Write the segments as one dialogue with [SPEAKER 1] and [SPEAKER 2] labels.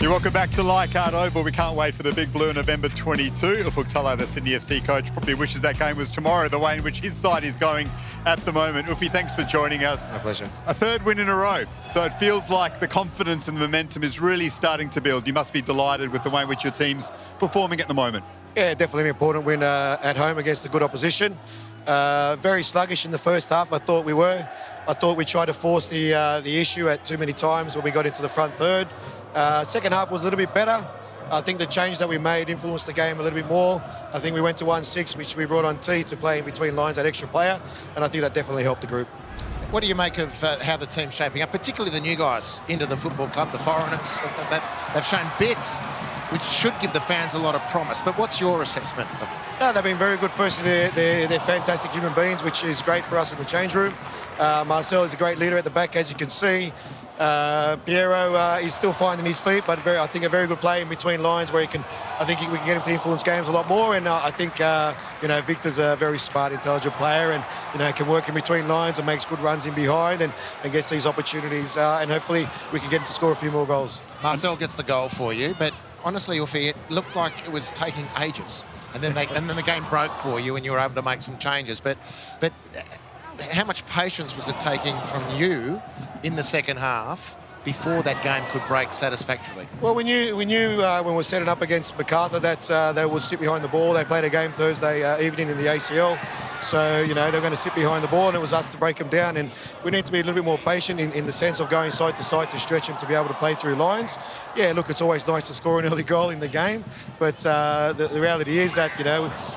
[SPEAKER 1] You're welcome back to Leichhardt Oval. We can't wait for the Big Blue November 22. Ufuk Talay, the Sydney FC coach, probably wishes that game was tomorrow, the way in which his side is going at the moment. Ufi, thanks for joining us.
[SPEAKER 2] My pleasure.
[SPEAKER 1] A third win in a row. So it feels like the confidence and the momentum is really starting to build. You must be delighted with the way in which your team's performing at the moment.
[SPEAKER 2] Yeah, definitely an important win at home against a good opposition. Very sluggish in the first half, I thought we were. I thought we tried to force the issue at too many times when we got into the front third. Second half was a little bit better. I think the change that we made influenced the game a little bit more. I think we went to 1-6, which we brought on T to play in between lines, that extra player, and I think that definitely helped the group.
[SPEAKER 3] What do you make of how the team's shaping up, particularly the new guys into the football club, the foreigners? They've shown bits, which should give the fans a lot of promise. But what's your assessment of them?
[SPEAKER 2] They've been very good. Firstly, they're fantastic human beings, which is great for us in the change room. Marcel is a great leader at the back, as you can see. Piero is still finding his feet, but I think a very good play in between lines where we can get him to influence games a lot more. And I think Victor's a very smart, intelligent player, and can work in between lines and makes good runs in behind and gets these opportunities. And hopefully we can get him to score a few more goals.
[SPEAKER 3] Marcel gets the goal for you, but honestly, Ufi, it looked like it was taking ages, and then the game broke for you, and you were able to make some changes. But how much patience was it taking from you in the second half before that game could break satisfactorily?
[SPEAKER 2] Well, we knew when we were setting up against Macarthur that they would sit behind the ball. They played a game Thursday evening in the ACL. So, they're going to sit behind the ball, and it was us to break them down. And we need to be a little bit more patient in the sense of going side to side to stretch them to be able to play through lines. Yeah, look, it's always nice to score an early goal in the game. But the reality is that,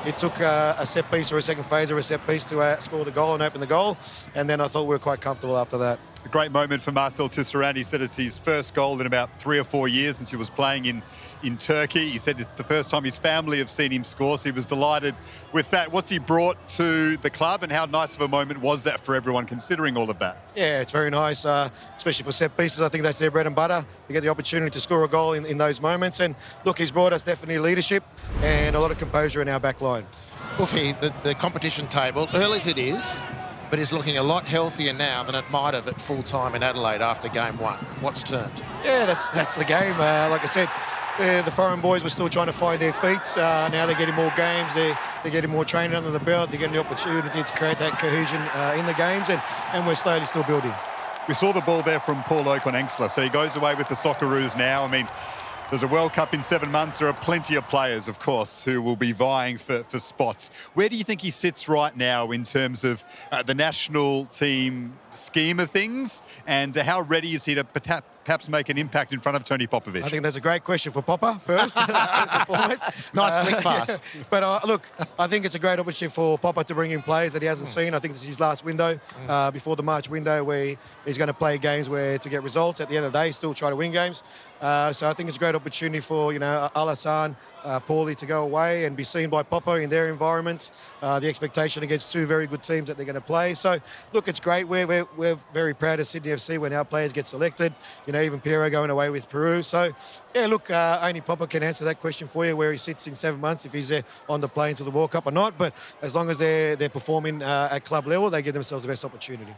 [SPEAKER 2] it took a set piece or a second phase or a set piece to score the goal and open the goal. And then I thought we were quite comfortable after that.
[SPEAKER 1] A great moment for Marcel Tisserand. He said it's his first goal in about 3 or 4 years since he was playing in Turkey. He said it's the first time his family have seen him score, so he was delighted with that. What's he brought to the club, and how nice of a moment was that for everyone, considering all of that?
[SPEAKER 2] Yeah, it's very nice, especially for set pieces. I think that's their bread and butter. You get the opportunity to score a goal in those moments. And look, he's brought us definitely leadership and a lot of composure in our back line.
[SPEAKER 3] Ufi, the competition table, early as it is, but is looking a lot healthier now than it might have at full time in Adelaide after game one. What's turned?
[SPEAKER 2] Yeah, that's the game. Like I said, the foreign boys were still trying to find their feet. Now they're getting more games. They're getting more training under the belt. They're getting the opportunity to create that cohesion in the games, and we're slowly still building.
[SPEAKER 1] We saw the ball there from Paul Oak-on-Engsler, so he goes away with the Socceroos now. I mean, there's a World Cup in 7 months. There are plenty of players, of course, who will be vying for spots. Where do you think he sits right now in terms of the national team scheme of things, and how ready is he to perhaps make an impact in front of Tony Popovic?
[SPEAKER 2] I think that's a great question for Popper first, first and foremost.
[SPEAKER 3] Nice flick pass.
[SPEAKER 2] Yeah. But look, I think it's a great opportunity for Popper to bring in players that he hasn't seen. I think this is his last window before the March window, where he's going to play games where to get results. At the end of the day, still try to win games. So I think it's a great opportunity for Alassane, Paulie to go away and be seen by Popo in their environment. The expectation against two very good teams that they're going to play. So look, it's great. We're very proud of Sydney FC when our players get selected. Even Piero going away with Peru. So yeah, look, only Popo can answer that question for you, where he sits in 7 months, if he's on the plane to the World Cup or not. But as long as they're performing at club level, they give themselves the best opportunity.